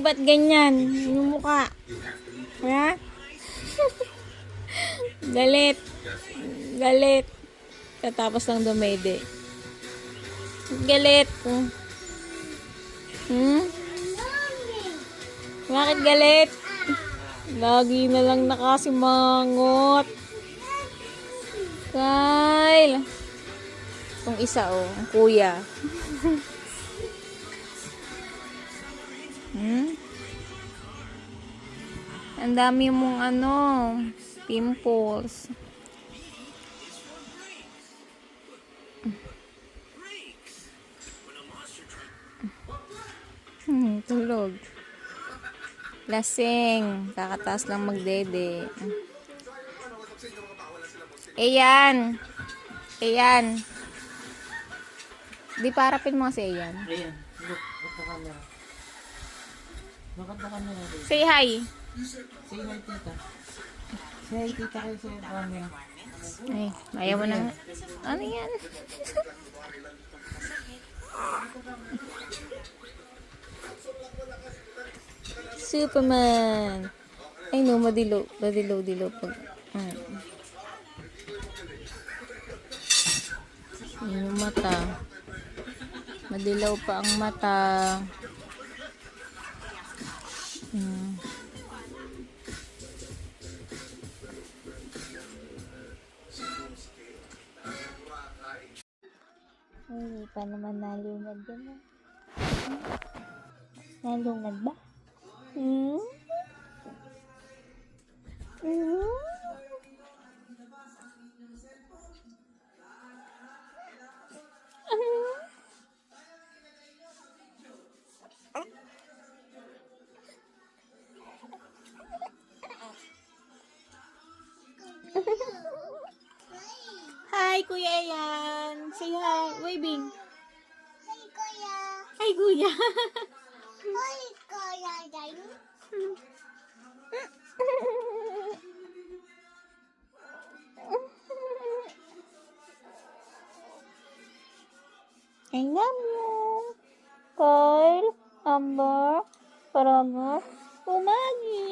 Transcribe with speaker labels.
Speaker 1: ba't ganyan? Yung mukha. Ha? Galit. Galit. Katapos lang dumede. Galit. Hmm? Bakit galit? Lagi na lang nakasimangot. Kyle. Itong isa ang kuya. Ang dami mong pimples. Tulog. Lasing. Kakataas lang magdede. Ayan. Ayan. Di parapin mo kasi Ayan.
Speaker 2: Ayan. Look. Look the camera. Look at the camera.
Speaker 1: Say hi.
Speaker 2: Say hi, tita. Say hi, tita kayo sa camera.
Speaker 1: Ay, ayaw mo na. Ano yan? Superman. Ay no, madilaw. Madilaw pag. Yung mata. Madilaw pa ang mata. Ay, pa naman nalungad yan. Nalungad ba? Hi, Kuya Ayan. Say hi. Waving.
Speaker 3: Hi, Kuya.
Speaker 1: Hi, Kuya.
Speaker 3: Hi, Kuya.
Speaker 1: I love you. Kyle, Amber, Paraga, Umagi.